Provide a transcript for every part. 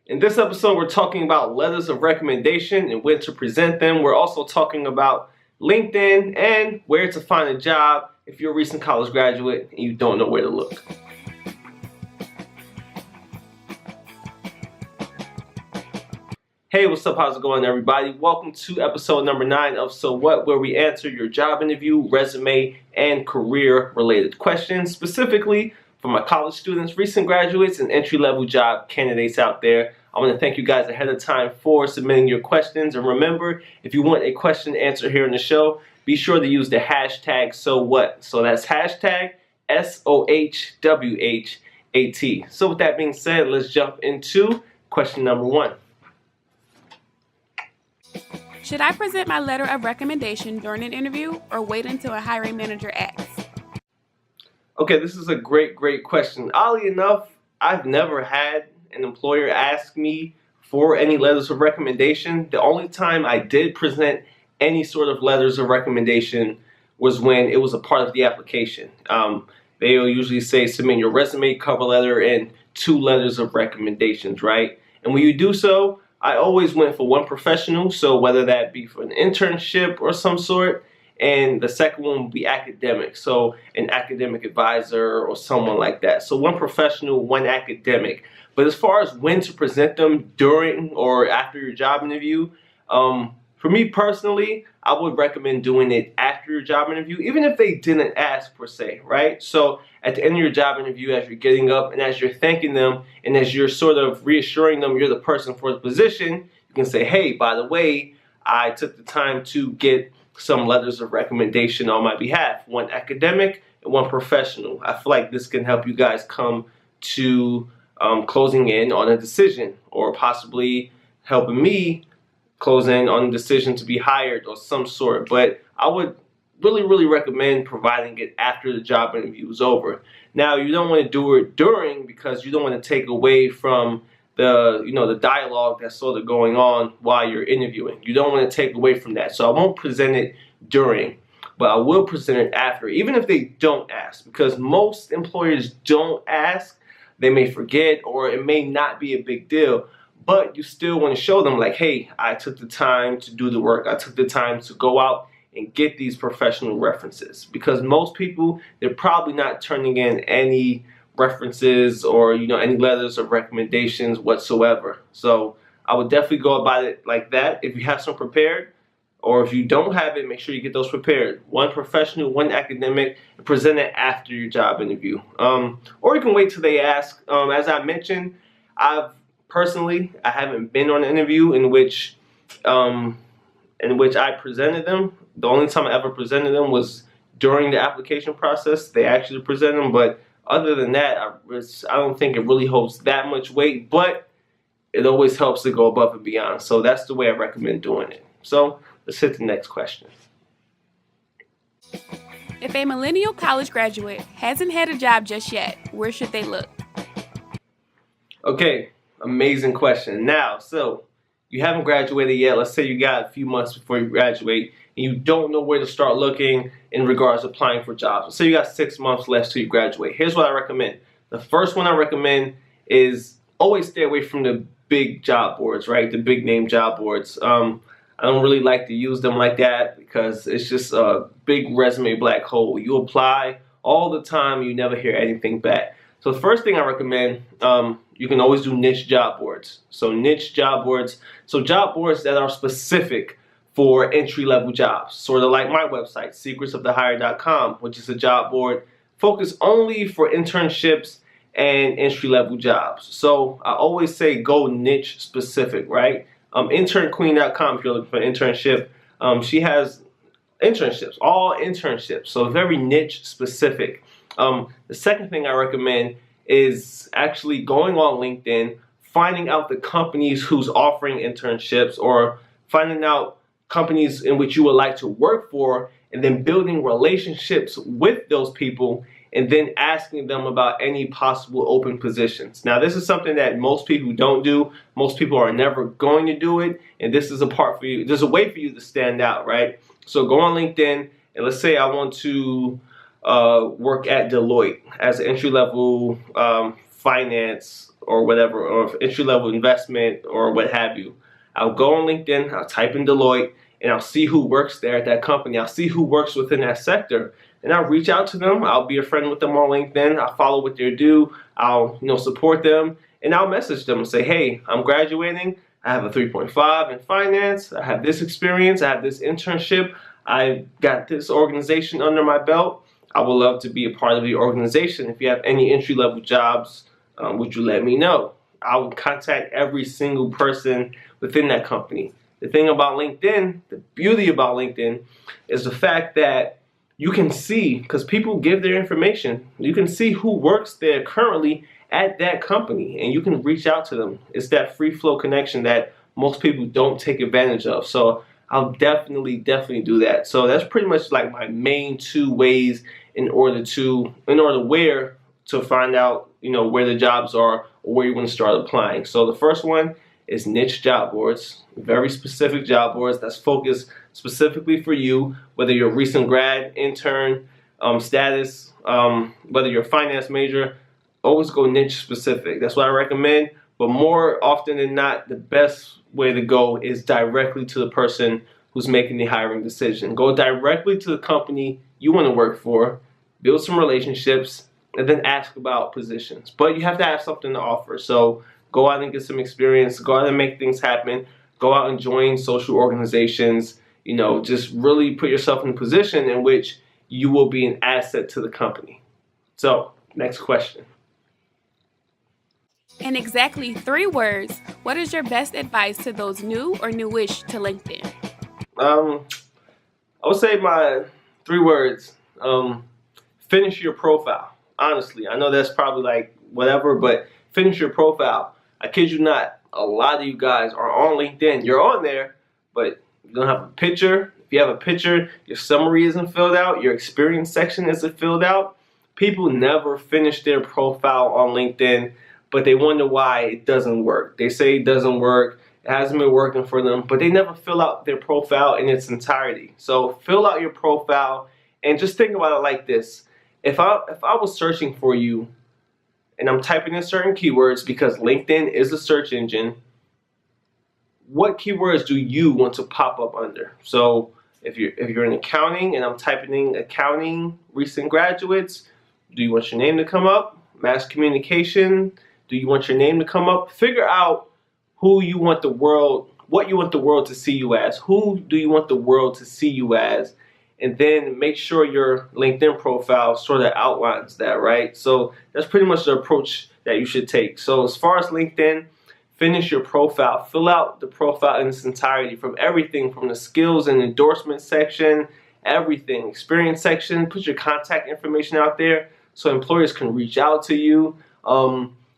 In this episode, we're talking about letters of recommendation and when to present them. We're also talking about LinkedIn and where to find a job if you're a recent college graduate and you don't know where to look. Hey, what's up? How's it going, everybody? Welcome to episode number 9 of So What, where we answer your job interview, resume, and career-related questions, specifically for my college students, recent graduates, and entry-level job candidates out there. I want to thank you guys ahead of time for submitting your questions. And remember, if you want a question answered here in the show, be sure to use the hashtag SOHWHAT. So that's hashtag SOHWHAT. So with that being said, let's jump into question number 1. Should I present my letter of recommendation during an interview or wait until a hiring manager asks? Okay, this is a great question. Oddly enough, I've never had an employer ask me for any letters of recommendation. The only time I did present any sort of letters of recommendation was when it was a part of the application. They'll usually say submit your resume, cover letter, and 2 letters of recommendations, right? And when you do so, I always went for one professional, so whether that be for an internship or some sort, and the second one would be academic, so an academic advisor or someone like that. So one professional, one academic. But as far as when to present them during or after your job interview, for me personally, I would recommend doing it after your job interview, even if they didn't ask per se, right? So at the end of your job interview, as you're getting up and as you're thanking them and as you're sort of reassuring them you're the person for the position, you can say, hey, by the way, I took the time to get some letters of recommendation on my behalf, one academic and one professional. I feel like this can help you guys come to closing in on a decision, or possibly helping me close in on a decision to be hired or some sort. But I would really recommend providing it after the job interview is over. Now, you don't want to do it during, because you don't want to take away from the dialogue that's sort of going on while you're interviewing. You don't want to take away from that. So I won't present it during, but I will present it after, even if they don't ask, because most employers don't ask. They may forget, or it may not be a big deal, but you still want to show them like, hey, I took the time to do the work. I took the time to go out and get these professional references, because most people, they're probably not turning in any references or any letters of recommendations whatsoever. So I would definitely go about it like that. If you have some prepared, or if you don't have it, make sure you get those prepared. One professional, one academic, and present it after your job interview. Or you can wait till they ask. As I mentioned, I haven't been on an interview in which I presented them. The only time I ever presented them was during the application process. They actually presented them, but other than that, I don't think it really holds that much weight, but it always helps to go above and beyond. So that's the way I recommend doing it. So let's hit the next question. If a millennial college graduate hasn't had a job just yet, where should they look? Okay, amazing question. Now, so you haven't graduated yet. Let's say you got a few months before you graduate and you don't know where to start looking in regards to applying for jobs. So you got 6 months left till you graduate. Here's what I recommend. The first one I recommend is always stay away from the big job boards, right? The big name job boards. I don't really like to use them like that, because it's just a big resume black hole. You apply all the time, you never hear anything back. So the first thing I recommend, you can always do niche job boards. So niche job boards, so job boards that are specific for entry-level jobs, sort of like my website, secretsofthehire.com, which is a job board focused only for internships and entry-level jobs. So I always say go niche specific, right? Internqueen.com, if you're looking for an internship, she has internships, all internships, so very niche specific. The second thing I recommend is actually going on LinkedIn, finding out the companies who's offering internships, or finding out companies in which you would like to work for, and then building relationships with those people, and then asking them about any possible open positions. Now, this is something that most people don't do. Most people are never going to do it, and this is a part for you. There's a way for you to stand out, right? So go on LinkedIn, and let's say I want to work at Deloitte as an entry-level finance or whatever, or entry-level investment or what have you. I'll go on LinkedIn, I'll type in Deloitte, and I'll see who works there at that company. I'll see who works within that sector, and I'll reach out to them. I'll be a friend with them on LinkedIn. I'll follow what they do. I'll support them, and I'll message them and say, hey, I'm graduating. I have a 3.5 in finance. I have this experience. I have this internship. I've got this organization under my belt. I would love to be a part of the organization. If you have any entry-level jobs, would you let me know? I will contact every single person within that company. The thing about LinkedIn, the beauty about LinkedIn, is the fact that you can see, because people give their information, you can see who works there currently at that company, and you can reach out to them. It's that free flow connection that most people don't take advantage of. So I'll definitely do that. So that's pretty much like my main two ways in order where to find out, where the jobs are or where you want to start applying. So the first one is niche job boards, very specific job boards that's focused specifically for you, whether you're a recent grad, intern, status, whether you're a finance major. Always go niche specific. That's what I recommend. But more often than not, the best way to go is directly to the person who's making the hiring decision. Go directly to the company you want to work for, build some relationships, and then ask about positions. But you have to have something to offer. So go out and get some experience. Go out and make things happen. Go out and join social organizations. Just really put yourself in a position in which you will be an asset to the company. So, next question. In exactly 3 words, what is your best advice to those new or newish to LinkedIn? I would say my 3 words. Finish your profile. Honestly, I know that's probably like whatever, but finish your profile. I kid you not, a lot of you guys are on LinkedIn. You're on there, but you don't have a picture. If you have a picture, your summary isn't filled out, your experience section isn't filled out. People never finish their profile on LinkedIn, but they wonder why it doesn't work. They say it doesn't work, it hasn't been working for them, but they never fill out their profile in its entirety. So fill out your profile and just think about it like this. If I was searching for you and I'm typing in certain keywords because LinkedIn is a search engine, what keywords do you want to pop up under? So if you're in accounting and I'm typing in accounting, recent graduates, do you want your name to come up? Mass communication, do you want your name to come up? Figure out what you want the world to see you as. Who do you want the world to see you as? And then make sure your LinkedIn profile sort of outlines that, right? So that's pretty much the approach that you should take. So as far as LinkedIn, finish your profile. Fill out the profile in its entirety, from everything from the skills and endorsement section, everything, experience section. Put your contact information out there so employers can reach out to you.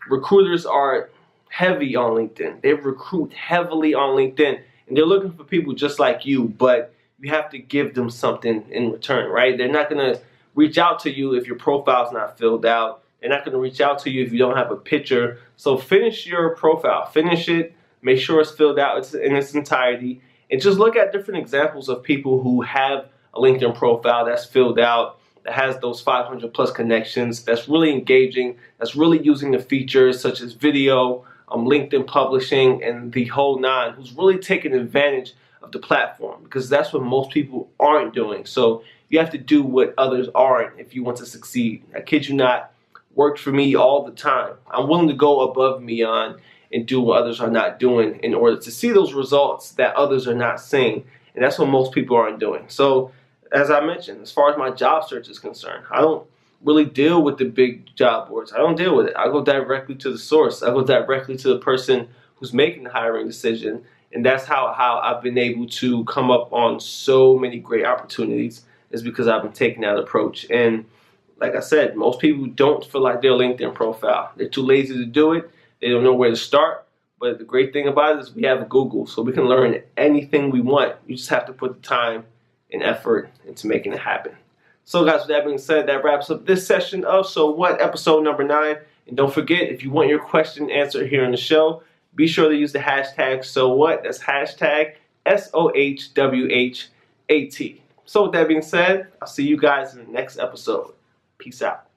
Recruiters are heavy on LinkedIn. They recruit heavily on LinkedIn, and they're looking for people just like you, but you have to give them something in return, right? They're not going to reach out to you if your profile's not filled out. They're not going to reach out to you if you don't have a picture. So finish your profile. Finish it. Make sure it's filled out in its entirety. And just look at different examples of people who have a LinkedIn profile that's filled out, that has those 500 plus connections, that's really engaging, that's really using the features such as video, LinkedIn publishing, and the whole nine, who's really taking advantage of the platform, because that's what most people aren't doing. So you have to do what others aren't if you want to succeed. I kid you not, worked for me all the time. I'm willing to go above and beyond and do what others are not doing in order to see those results that others are not seeing. And that's what most people aren't doing. So as I mentioned, as far as my job search is concerned, I don't really deal with the big job boards. I don't deal with it. I go directly to the source. I go directly to the person who's making the hiring decision. And that's how I've been able to come up on so many great opportunities, is because I've been taking that approach. And like I said, most people don't fill out their LinkedIn profile. They're too lazy to do it. They don't know where to start. But the great thing about it is we have Google, so we can learn anything we want. You just have to put the time and effort into making it happen. So guys, with that being said, that wraps up this session of So What, episode number 9. And don't forget, if you want your question answered here on the show, be sure to use the hashtag SOHWHAT. That's hashtag SOHWHAT. So with that being said, I'll see you guys in the next episode. Peace out.